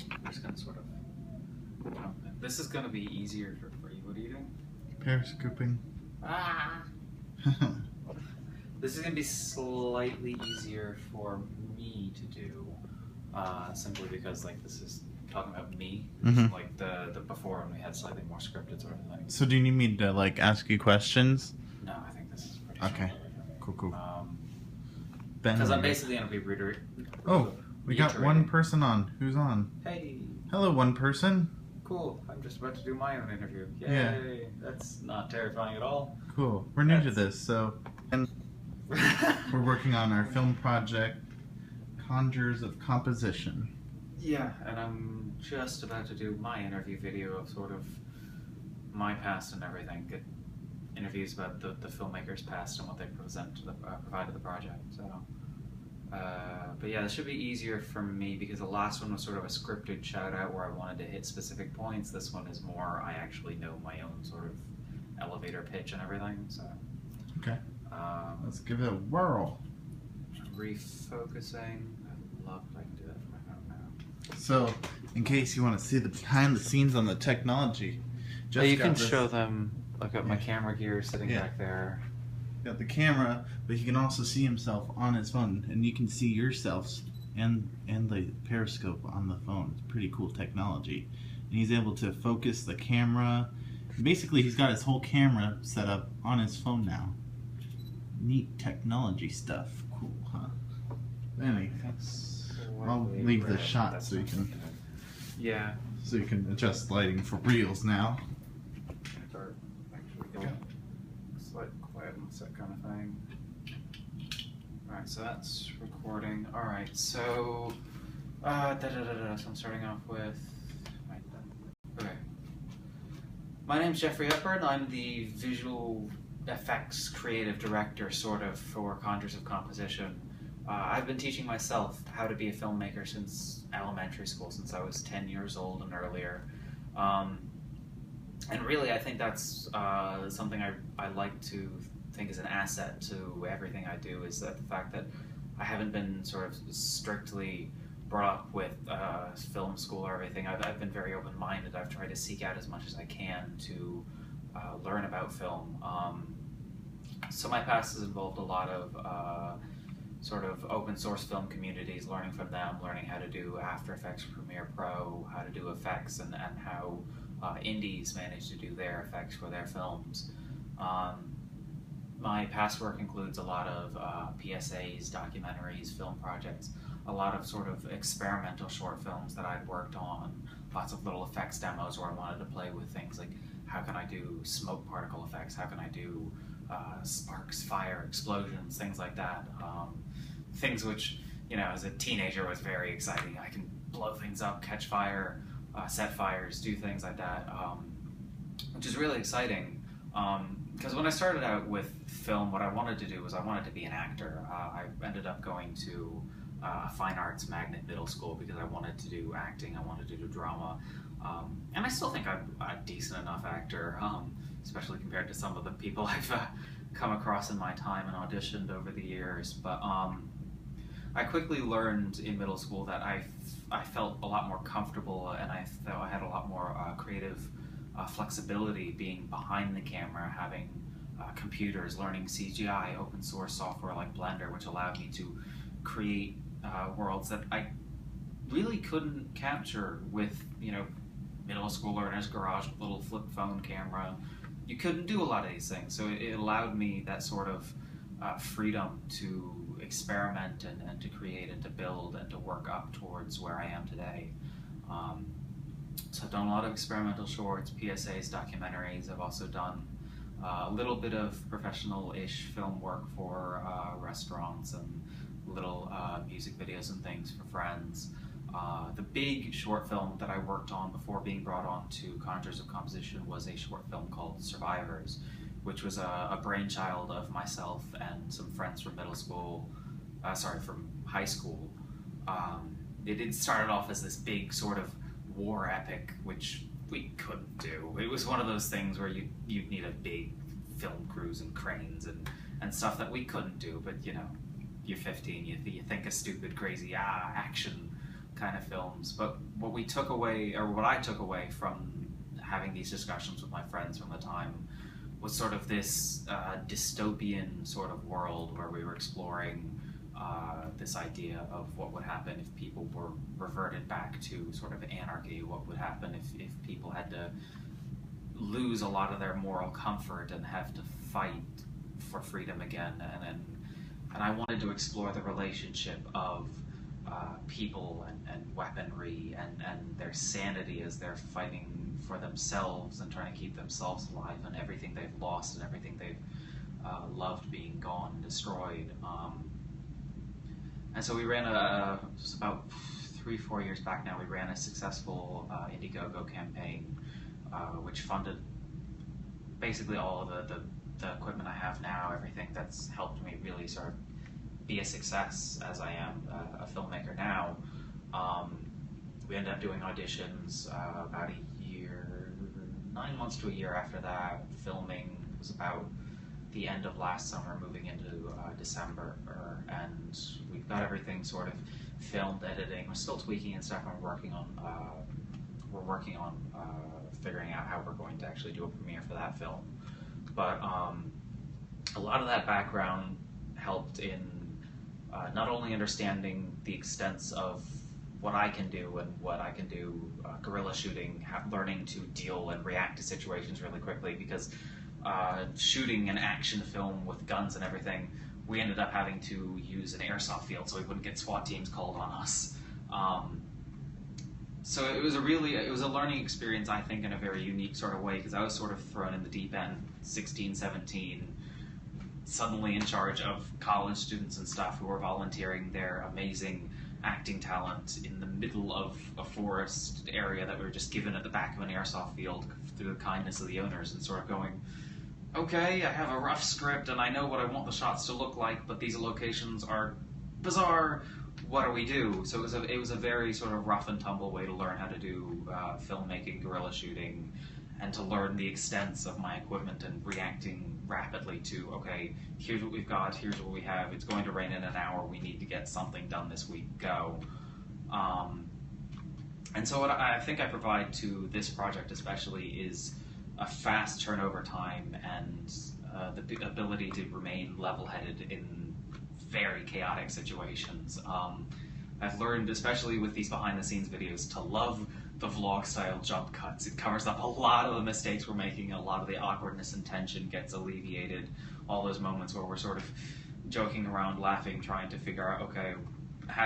we're just gonna sort of. This is gonna be easier for you. What are you doing? Periscoping. Ah. This is gonna be slightly easier for me to do, simply because like this is talking about me. Like the before when we had slightly more scripted sort of thing. So do you need me to like ask you questions? No, I think this is pretty. Okay. Cool. Because I'm basically gonna be we got one person on. Who's on? Hey. Hello, one person. Cool. I'm just about to do my own interview. Yay. Yeah. That's not terrifying at all. Cool. We're new to this, so and we're working on our film project, Conjures of Composition. Yeah, and I'm just about to do my interview video of sort of my past and everything. Get interviews about the filmmakers' past and what they present to provide to the project. So, but yeah, this should be easier for me because the last one was sort of a scripted shout out where I wanted to hit specific points. This one is more I actually know my own sort of elevator pitch and everything. So, okay, let's give it a whirl. Refocusing. I love that I can do that from my phone now. So, in case you want to see the behind the scenes on the technology, you can show them. Look at my camera gear sitting back there. Got the camera, but he can also see himself on his phone, and you can see yourselves and the periscope on the phone. It's pretty cool technology, and he's able to focus the camera. Basically, he's got his whole camera set up on his phone now. Neat technology stuff. Cool, huh? Anyway, I'll leave the shot so you can. Yeah. So you can adjust lighting for reels now. Start actually going slight quiet and set kind of thing. Alright, so that's recording. Alright, so so I'm starting off with okay. My name's Jeffrey Hepburn. I'm the visual effects creative director sort of for Conjures of Composition. I've been teaching myself how to be a filmmaker since elementary school, since I was 10 years old and earlier. And really, I think that's something I like to think is an asset to everything I do, is that the fact that I haven't been sort of strictly brought up with film school or everything. I've been very open-minded. I've tried to seek out as much as I can to learn about film. So my past has involved a lot of sort of open source film communities, learning from them, learning how to do After Effects, Premiere Pro, how to do effects, and how indies manage to do their effects for their films. My past work includes a lot of PSAs, documentaries, film projects, a lot of sort of experimental short films that I'd worked on, lots of little effects demos where I wanted to play with things like how can I do smoke particle effects, how can I do sparks, fire, explosions, things like that. Things which, you know, as a teenager was very exciting. I can blow things up, catch fire, set fires, do things like that, which is really exciting. Because when I started out with film, what I wanted to do was I wanted to be an actor. I ended up going to a fine arts magnet middle school because I wanted to do acting, I wanted to do drama. And I still think I'm a decent enough actor, especially compared to some of the people I've come across in my time and auditioned over the years. But I quickly learned in middle school that I felt a lot more comfortable and I felt I had a lot more creative flexibility being behind the camera, having computers, learning CGI, open source software like Blender, which allowed me to create worlds that I really couldn't capture with, you know, middle school learners, garage, little flip phone camera. You couldn't do a lot of these things, so it allowed me that sort of freedom to experiment and to create and to build and to work up towards where I am today. So I've done a lot of experimental shorts, PSAs, documentaries. I've also done a little bit of professional-ish film work for restaurants and little music videos and things for friends. The big short film that I worked on before being brought on to Conjures of Composition was a short film called Survivors, which was a brainchild of myself and some friends from middle school, from high school. It started off as this big sort of war epic, which we couldn't do. It was one of those things where you'd need a big film crews and cranes and stuff that we couldn't do, but you know, you're 15, you think a stupid, crazy action kind of films. But what we took away, or what I took away from having these discussions with my friends from the time, was sort of this dystopian sort of world where we were exploring this idea of what would happen if people were reverted back to sort of anarchy, what would happen if people had to lose a lot of their moral comfort and have to fight for freedom again. And I wanted to explore the relationship of people and weaponry and their sanity as they're fighting for themselves and trying to keep themselves alive, and everything they've lost and everything they've loved being gone and destroyed. And so we ran it was about 3-4 years back now, we ran a successful Indiegogo campaign which funded basically all of the equipment I have now, everything that's helped me really sort of be a success as I am a filmmaker now. We ended up doing auditions about a year, 9 months to a year after that. Filming was about the end of last summer, moving into December, and we've got everything sort of filmed, editing. We're still tweaking and stuff, and we're working on figuring out how we're going to actually do a premiere for that film. But a lot of that background helped in not only understanding the extents of what I can do and what I can do guerrilla shooting, learning to deal and react to situations really quickly, because shooting an action film with guns and everything, we ended up having to use an airsoft field so we wouldn't get SWAT teams called on us. So it was a learning experience, I think, in a very unique sort of way, because I was sort of thrown in the deep end, 16, 17, suddenly in charge of college students and stuff who were volunteering their amazing acting talent in the middle of a forest area that we were just given at the back of an airsoft field through the kindness of the owners, and sort of going, okay, I have a rough script and I know what I want the shots to look like, but these locations are bizarre. What do we do? So it was a very sort of rough and tumble way to learn how to do filmmaking, guerrilla shooting, and to learn the extents of my equipment and reacting rapidly to, okay, here's what we've got, here's what we have, it's going to rain in an hour, we need to get something done this week, go. And so what I think I provide to this project especially is a fast turnover time and the ability to remain level-headed in very chaotic situations. I've learned, especially with these behind-the-scenes videos, to love the vlog-style jump cuts. It covers up a lot of the mistakes we're making, a lot of the awkwardness and tension gets alleviated, all those moments where we're sort of joking around, laughing, trying to figure out, okay, how do